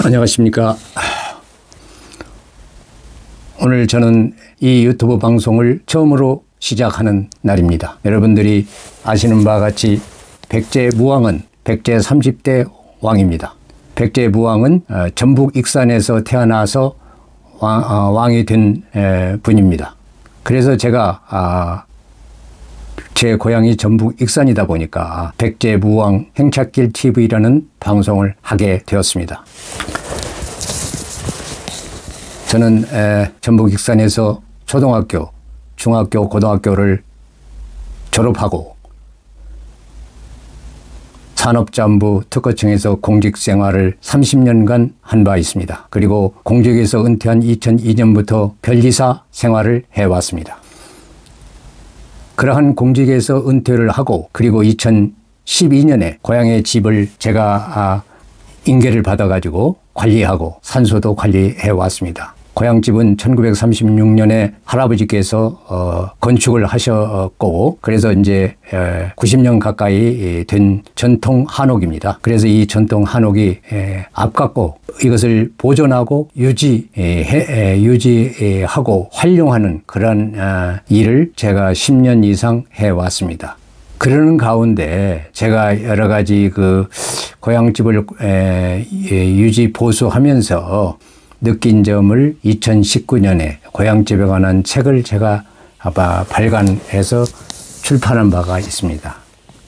안녕하십니까. 오늘 저는 이 유튜브 방송을 처음으로 시작하는 날입니다. 여러분들이 아시는 바와 같이 백제무왕은 백제 30대 왕입니다. 백제무왕은 전북 익산에서 태어나서 왕이 된 분입니다. 그래서 제가 제 고향이 전북 익산이다 보니까 백제무왕 행찻길 TV라는 방송을 하게 되었습니다. 저는 전북 익산에서 초등학교, 중학교, 고등학교를 졸업하고 산업자원부 특허청에서 공직 생활을 30년간 한 바 있습니다. 그리고 공직에서 은퇴한 2002년부터 변리사 생활을 해왔습니다. 그러한 공직에서 은퇴를 하고 그리고 2012년에 고향의 집을 제가 인계를 받아가지고 관리하고 산소도 관리해 왔습니다. 고향집은 1936년에 할아버지께서 건축을 하셨고 그래서 이제 90년 가까이 된 전통 한옥입니다. 그래서 이 전통 한옥이 아깝고 이것을 보존하고 유지하고 활용하는 그런 일을 제가 10년 이상 해왔습니다. 그러는 가운데 제가 여러 가지 고향집을 유지 보수하면서 느낀 점을 2019년에 고향집에 관한 책을 제가 발간해서 출판한 바가 있습니다.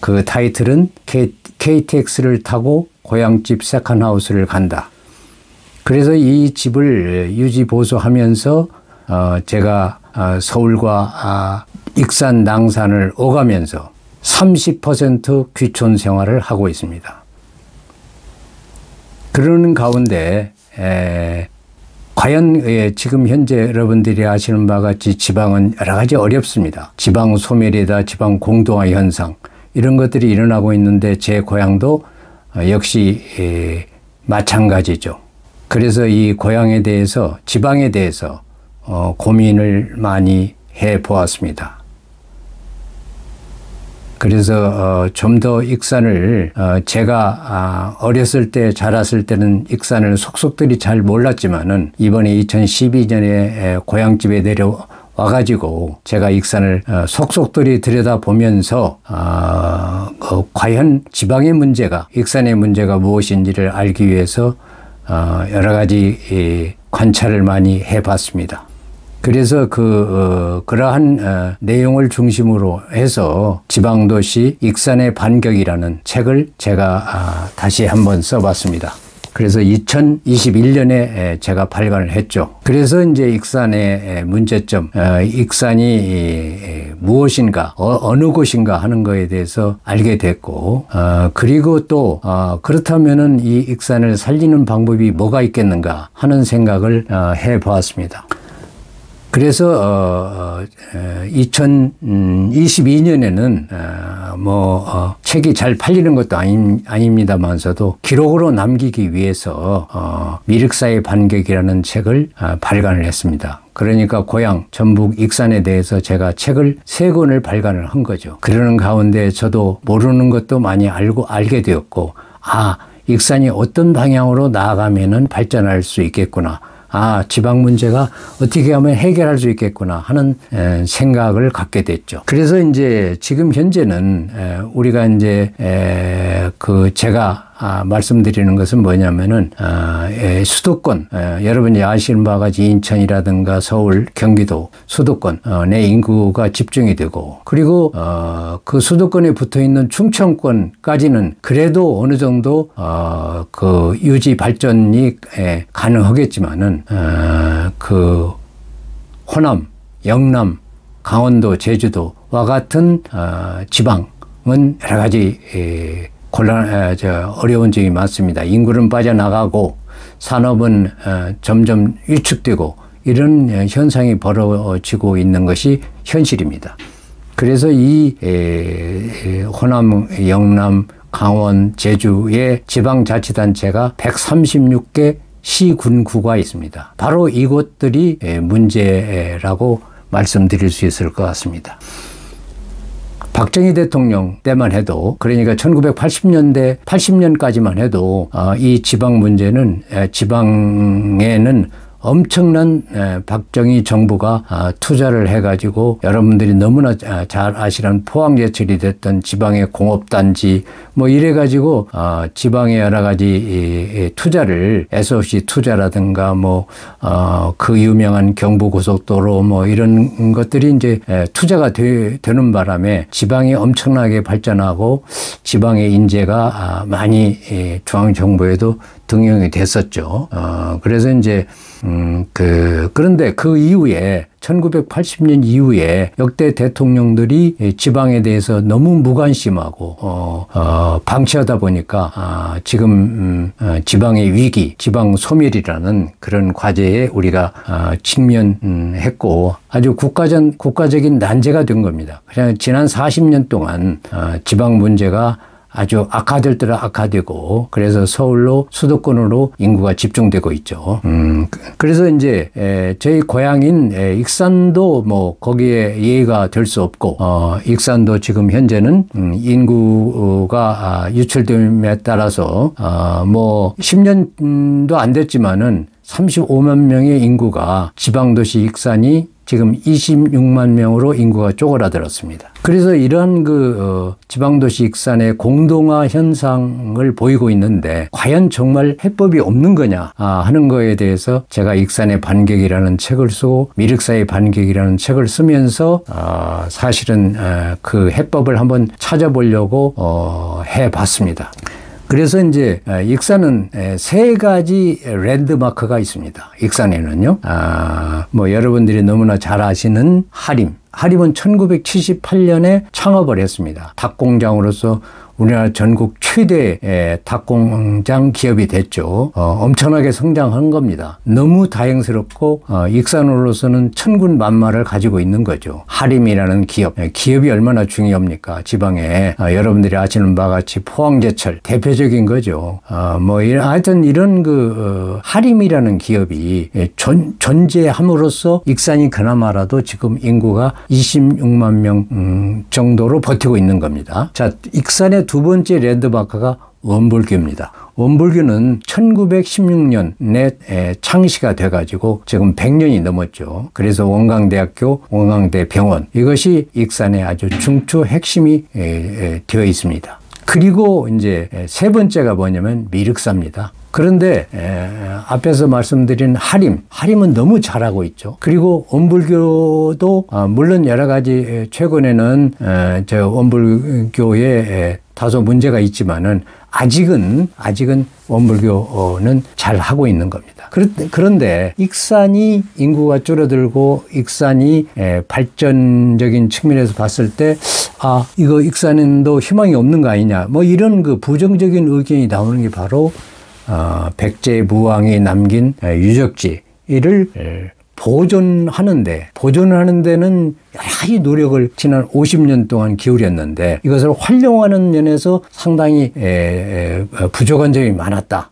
그 타이틀은 KTX를 타고 고향집 세컨하우스를 간다. 그래서 이 집을 유지 보수하면서 제가 서울과 익산, 낭산을 오가면서 30% 귀촌 생활을 하고 있습니다. 그러는 가운데 과연 지금 현재 여러분들이 아시는 바와 같이 지방은 여러 가지 어렵습니다. 지방 소멸이다, 지방 공동화 현상 이런 것들이 일어나고 있는데 제 고향도 역시 마찬가지죠. 그래서 이 고향에 대해서 지방에 대해서 고민을 많이 해보았습니다. 그래서 좀 더 익산을 제가 어렸을 때 자랐을 때는 익산을 속속들이 잘 몰랐지만은 이번에 2012년에 고향집에 내려와가지고 제가 익산을 속속들이 들여다보면서 과연 지방의 문제가 익산의 문제가 무엇인지를 알기 위해서 여러 가지 관찰을 많이 해봤습니다. 그래서 그러한 내용을 중심으로 해서 지방도시 익산의 반격이라는 책을 제가 다시 한번 써봤습니다. 그래서 2021년에 제가 발간을 했죠. 그래서 이제 익산의 문제점, 익산이 무엇인가, 어느 곳인가 하는 거에 대해서 알게 됐고, 그리고 또 그렇다면은 이 익산을 살리는 방법이 뭐가 있겠는가 하는 생각을 해보았습니다. 그래서 2022년에는 책이 잘 팔리는 것도 아닙니다만서도 기록으로 남기기 위해서 미륵사의 반격이라는 책을 발간을 했습니다. 그러니까 고향 전북 익산에 대해서 제가 책을 3권을 발간을 한 거죠. 그러는 가운데 저도 모르는 것도 많이 알게 되었고, 익산이 어떤 방향으로 나아가면은 발전할 수 있겠구나. 지방 문제가 어떻게 하면 해결할 수 있겠구나 하는 생각을 갖게 됐죠. 그래서 이제 지금 현재는 우리가 이제 제가 말씀드리는 것은 뭐냐면은 수도권, 여러분이 아시는 바와 같이 인천이라든가 서울, 경기도 수도권 내 인구가 집중이 되고, 그리고 그 수도권에 붙어 있는 충청권까지는 그래도 어느 정도 유지 발전이 가능하겠지만은 호남, 영남, 강원도, 제주도와 같은 지방은 여러 가지 어려운 점이 많습니다. 인구는 빠져나가고 산업은 점점 위축되고 이런 현상이 벌어지고 있는 것이 현실입니다. 그래서 이 호남, 영남, 강원, 제주의 지방자치단체가 136개 시군구가 있습니다. 바로 이곳들이 문제라고 말씀드릴 수 있을 것 같습니다. 박정희 대통령 때만 해도, 그러니까 1980년대 80년까지만 해도 이 지방 문제는, 지방에는 엄청난 박정희 정부가 투자를 해가지고 여러분들이 너무나 잘 아시는 포항제철이 됐던 지방의 공업단지 뭐 이래가지고 지방의 여러 가지 투자를 SOC 투자라든가 뭐 그 유명한 경부고속도로 뭐 이런 것들이 이제 투자가 되는 바람에 지방이 엄청나게 발전하고 지방의 인재가 많이 중앙정부에도 등용이 됐었죠. 그래서 이제 그런데 그 이후에 1980년 이후에 역대 대통령들이 지방에 대해서 너무 무관심하고 방치하다 보니까 지금 지방의 위기, 지방 소멸이라는 그런 과제에 우리가 직면했고 아주 국가적인 난제가 된 겁니다. 그냥 지난 40년 동안 지방 문제가 아주 악화될 악화되고 그래서 서울로 수도권으로 인구가 집중되고 있죠. 그래서 이제 저희 고향인 익산도 뭐 거기에 예의가 될 수 없고 익산도 지금 현재는 인구가 유출됨에 따라서 뭐 10년도 안 됐지만은 35만 명의 인구가 지방도시 익산이 지금 26만 명으로 인구가 쪼그라들었습니다. 그래서 이러한 지방도시 익산의 공동화 현상을 보이고 있는데 과연 정말 해법이 없는 거냐 하는 거에 대해서 제가 익산의 반격이라는 책을 쓰고 미륵사의 반격이라는 책을 쓰면서 사실은 그 해법을 한번 찾아보려고 해봤습니다. 그래서 이제 익산은 세 가지 랜드마크가 있습니다. 익산에는요. 뭐 여러분들이 너무나 잘 아시는 하림은 1978년에 창업을 했습니다. 닭공장으로서 우리나라 전국 최대 닭공장 기업이 됐죠. 엄청나게 성장한 겁니다. 너무 다행스럽고 익산으로서는 천군만마를 가지고 있는 거죠. 하림이라는 기업이 얼마나 중요합니까? 지방에 여러분들이 아시는 바와 같이 포항제철 대표적인 거죠. 뭐 하여튼 이런 하림이라는 기업이 존재함으로써 익산이 그나마라도 지금 인구가 26만 명 정도로 버티고 있는 겁니다. 자, 익산의 두 번째 랜드마크가 원불교입니다. 원불교는 1916년에 창시가 돼가지고 지금 100년이 넘었죠. 그래서 원광대학교, 원광대병원 이것이 익산의 아주 중추 핵심이 되어 있습니다. 그리고 이제 세 번째가 뭐냐면 미륵사입니다. 그런데 앞에서 말씀드린 하림은 너무 잘하고 있죠. 그리고 원불교도 물론 여러 가지 최근에는 저 원불교에 다소 문제가 있지만은 아직은 원불교는 잘 하고 있는 겁니다. 그런데 익산이 인구가 줄어들고 익산이 발전적인 측면에서 봤을 때 이거 익산도 희망이 없는 거 아니냐 뭐 이런 부정적인 의견이 나오는 게 바로 백제 무왕이 남긴 유적지를 보존하는 데는 여러 가지 노력을 지난 50년 동안 기울였는데 이것을 활용하는 면에서 상당히 부족한 점이 많았다.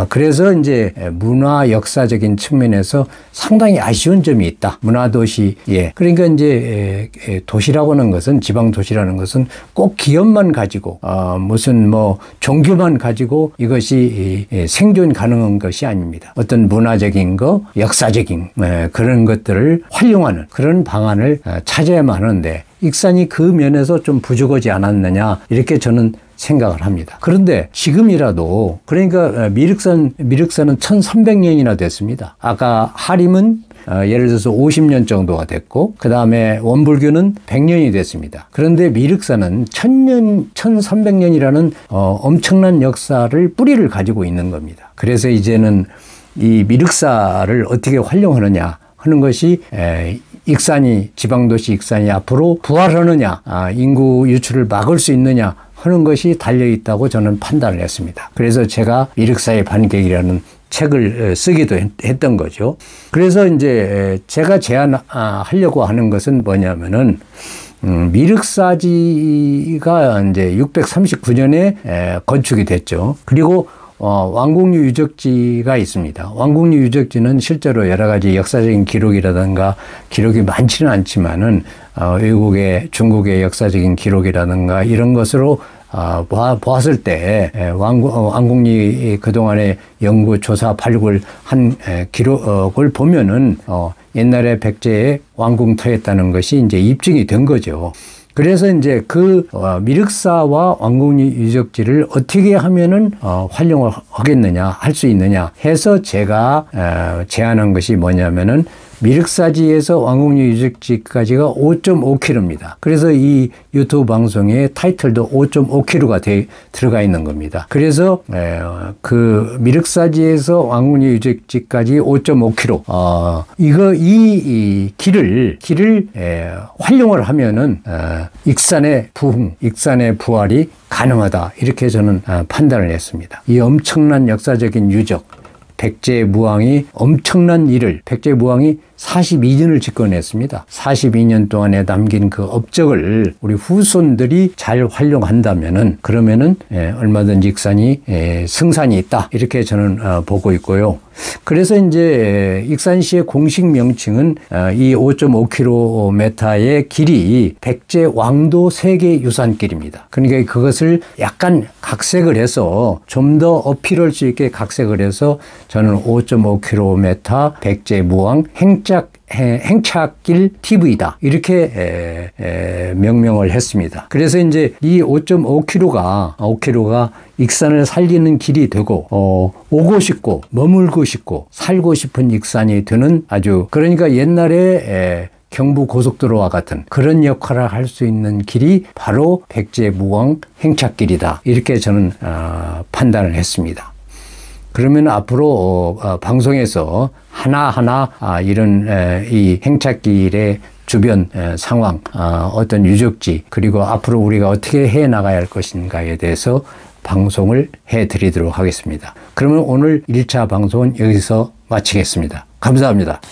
그래서 이제 문화 역사적인 측면에서 상당히 아쉬운 점이 있다. 문화도시에. 그러니까 이제 도시라고 하는 것은, 지방도시라는 것은 꼭 기업만 가지고, 무슨 종교만 가지고 이것이 생존 가능한 것이 아닙니다. 어떤 문화적인 거, 역사적인 그런 것들을 활용하는 그런 방안을 찾아야만 하는데 익산이 그 면에서 좀 부족하지 않았느냐 이렇게 저는 생각을 합니다. 그런데 지금이라도 그러니까 미륵사는 1300년이나 됐습니다. 아까 하림은 예를 들어서 50년 정도가 됐고 그 다음에 원불교는 100년이 됐습니다. 그런데 미륵사는 1300년이라는 엄청난 역사를 뿌리를 가지고 있는 겁니다. 그래서 이제는 이 미륵사를 어떻게 활용하느냐 하는 것이 지방도시 익산이 앞으로 부활하느냐, 인구 유출을 막을 수 있느냐 하는 것이 달려있다고 저는 판단을 했습니다. 그래서 제가 미륵사의 반격이라는 책을 쓰기도 했던 거죠. 그래서 이제 제가 제안하려고 하는 것은 뭐냐면은, 미륵사지가 이제 639년에 건축이 됐죠. 그리고 왕궁류 유적지가 있습니다. 왕궁류 유적지는 실제로 여러 가지 역사적인 기록이라든가 기록이 많지는 않지만은 외국의 중국의 역사적인 기록이라든가 이런 것으로 보았을 때 왕궁리 그동안의 연구 조사 발굴 한 기록을 보면은 옛날에 백제의 왕궁터였다는 것이 이제 입증이 된 거죠. 그래서 이제 그 미륵사와 왕궁리 유적지를 어떻게 하면은 활용을 하겠느냐, 할 수 있느냐 해서 제가 제안한 것이 뭐냐면은 미륵사지에서 왕궁리 유적지까지가 5.5km입니다. 그래서 이 유튜브 방송의 타이틀도 5.5km가 들어가 있는 겁니다. 그래서 그 미륵사지에서 왕궁리 유적지까지 5.5km 이 길을 활용을 하면은 익산의 부흥, 익산의 부활이 가능하다, 이렇게 저는 판단을 했습니다. 이 엄청난 역사적인 유적, 백제무왕이 엄청난 일을, 백제무왕이 42년을 집권했습니다. 42년 동안에 남긴 그 업적을 우리 후손들이 잘 활용한다면은, 그러면은 얼마든지 익산이 승산이 있다, 이렇게 저는 보고 있고요. 그래서 이제 익산시의 공식 명칭은 이 5.5km의 길이 백제 왕도 세계유산길입니다. 그러니까 그것을 약간 각색을 해서 좀 더 어필할 수 있게 각색을 해서 저는 5.5km 백제무왕 행착길 TV다, 이렇게 명명을 했습니다. 그래서 이제 이 5.5km가 익산을 살리는 길이 되고 오고 싶고 머물고 싶고 살고 싶은 익산이 되는, 아주 그러니까 옛날에 경부고속도로와 같은 그런 역할을 할 수 있는 길이 바로 백제무왕 행착길이다, 이렇게 저는 판단을 했습니다. 그러면 앞으로 방송에서 하나하나 이런 이 행착길의 주변 상황, 어떤 유적지, 그리고 앞으로 우리가 어떻게 해 나가야 할 것인가에 대해서 방송을 해 드리도록 하겠습니다. 그러면 오늘 1차 방송은 여기서 마치겠습니다. 감사합니다.